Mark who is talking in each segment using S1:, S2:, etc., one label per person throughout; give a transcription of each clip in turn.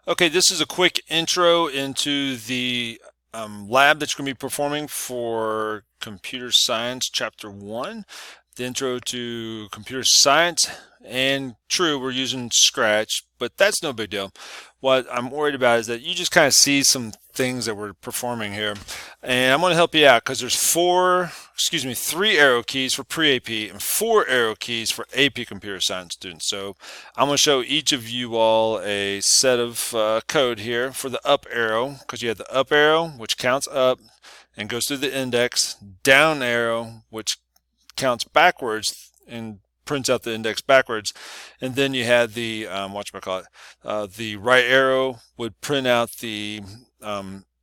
S1: Okay, this is a quick intro into the lab that you're going to be performing for Computer Science Chapter 1, the intro to computer science. And true, we're using Scratch, but that's no big deal. What I'm worried about is that you just kind of see some things that we're performing here. And I'm going to help you out because there's three arrow keys for pre-AP and four arrow keys for AP computer science students. So I'm going to show each of you all a set of code here for the up arrow, because you have the up arrow, which counts up and goes through the index, down arrow, which counts backwards and prints out the index backwards, and then you had the the right arrow would print out the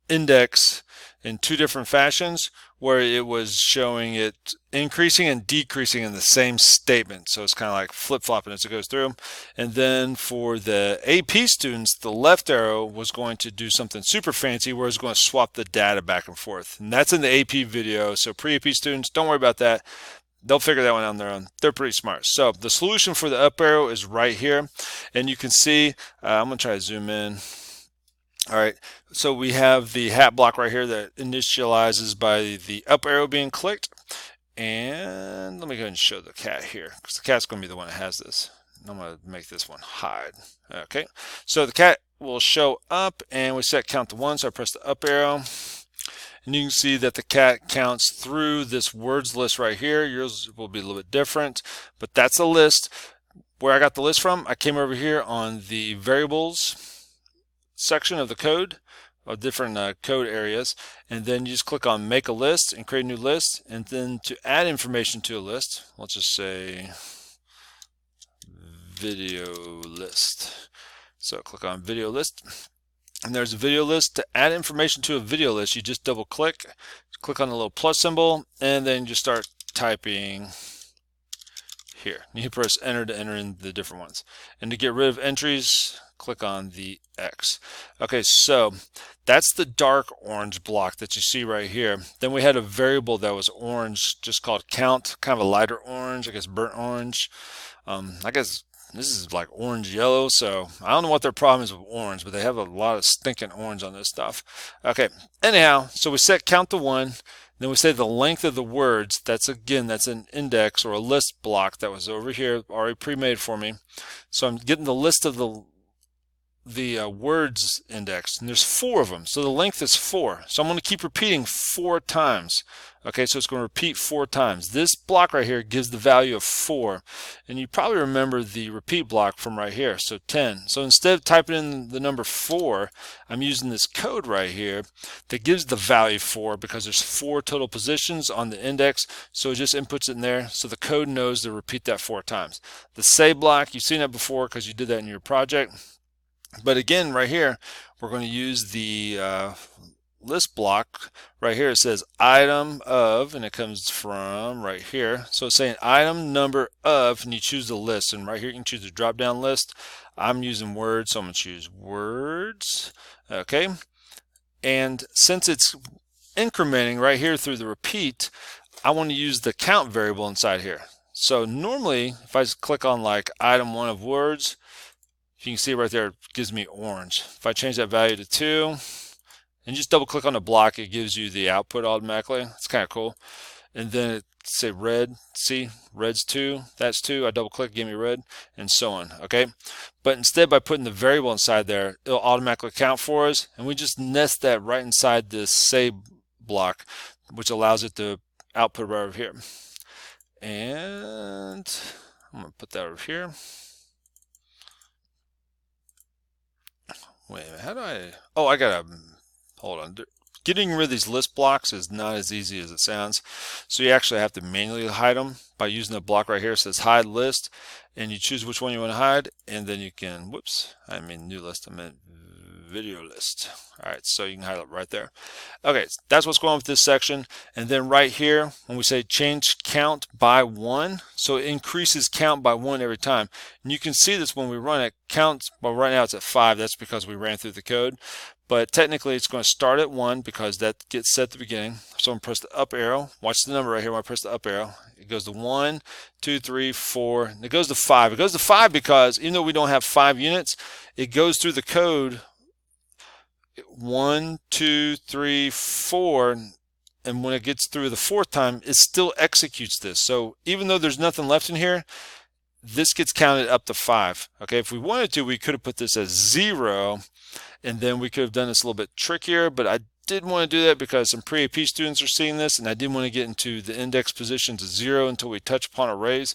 S1: index in two different fashions, where it was showing it increasing and decreasing in the same statement. So it's kind of like flip-flopping as it goes through. And then for the AP students, the left arrow was going to do something super fancy, where it's going to swap the data back and forth. And that's in the AP video. So pre-AP students, don't worry about that. They'll figure that one out on their own. They're pretty smart. So the solution for the up arrow is right here. And you can see, I'm going to try to zoom in. All right, so we have the hat block right here that initializes by the up arrow being clicked. And let me go ahead and show the cat here, because the cat's going to be the one that has this. I'm going to make this one hide. Okay, so the cat will show up, and we set count to 1, so I press the up arrow. And you can see that the cat counts through this words list right here. Yours will be a little bit different, but that's a list. Where I got the list from, I came over here on the variables section of the code, of different code areas, and then you just click on make a list and create a new list. And then to add information to a list, let's just say video list. So click on video list, and there's a video list. To add information to a video list, you just double click on the little plus symbol, and then just start typing here. You press enter to enter in the different ones. And to get rid of entries, click on the X. Okay, so that's the dark orange block that you see right here. Then we had a variable that was orange, just called count, kind of a lighter orange, I guess burnt orange. I guess this is like orange yellow, so I don't know what their problem is with orange, but they have a lot of stinking orange on this stuff. Okay, anyhow, so we set count to 1. Then we say the length of the words. That's an index or a list block that was over here already pre-made for me. So I'm getting the list of the words index, and there's 4 of them, so the length is 4. So I'm going to keep repeating 4 times. Okay, so it's going to repeat 4 times. This block right here gives the value of 4, and you probably remember the repeat block from right here, so 10. So instead of typing in the number 4, I'm using this code right here that gives the value 4, because there's 4 total positions on the index, so it just inputs it in there, so the code knows to repeat that 4 times. The say block, you've seen that before because you did that in your project. But again, right here, we're going to use the list block. Right here it says item of, and it comes from right here. So it's saying item number of, and you choose the list. And right here you can choose the drop down list. I'm using words, so I'm going to choose words. Okay. And since it's incrementing right here through the repeat, I want to use the count variable inside here. So normally, if I just click on like item 1 of words, you can see right there, it gives me orange. If I change that value to 2 and just double click on the block, it gives you the output automatically. It's kind of cool. And then it say red, see, red's 2, that's 2. I double click, give me red, and so on. Okay, but instead, by putting the variable inside there, it'll automatically count for us, and we just nest that right inside this say block, which allows it to output right over here. And I'm gonna put that over here. Wait a minute, how do I gotta, hold on. Getting rid of these list blocks is not as easy as it sounds. So you actually have to manually hide them by using the block right here. It says hide list, and you choose which one you want to hide, and then you can, whoops, I mean new list, I meant video list. All right, so you can hide it right there. Okay, so that's what's going on with this section. And then right here, when we say change count by 1, so it increases count by 1 every time. And you can see this when we run it, counts, well right now it's at 5, that's because we ran through the code. But technically it's going to start at 1 because that gets set at the beginning. So I'm going to press the up arrow. Watch the number right here when I press the up arrow. It goes to 1, 2, 3, 4, and it goes to 5. It goes to 5 because even though we don't have 5 units, it goes through the code 1, 2, 3, 4, and when it gets through the fourth time, it still executes this. So even though there's nothing left in here, this gets counted up to 5. Okay, if we wanted to, we could have put this as 0, and then we could have done this a little bit trickier, but I didn't want to do that because some pre-AP students are seeing this, and I didn't want to get into the index position to 0 until we touch upon arrays.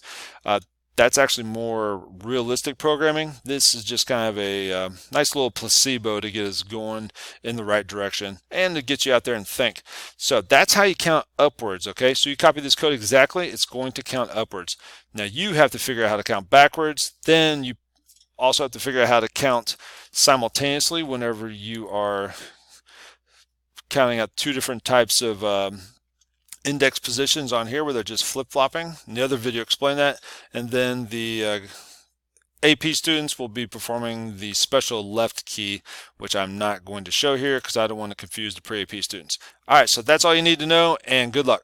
S1: That's actually more realistic programming. This is just kind of a nice little placebo to get us going in the right direction and to get you out there and think. So that's how you count upwards, okay? So you copy this code exactly, it's going to count upwards. Now you have to figure out how to count backwards. Then you also have to figure out how to count simultaneously whenever you are counting out two different types of index positions on here where they're just flip-flopping. In the other video explained that. And then the AP students will be performing the special left key, which I'm not going to show here because I don't want to confuse the pre-AP students. All right, so that's all you need to know, and good luck.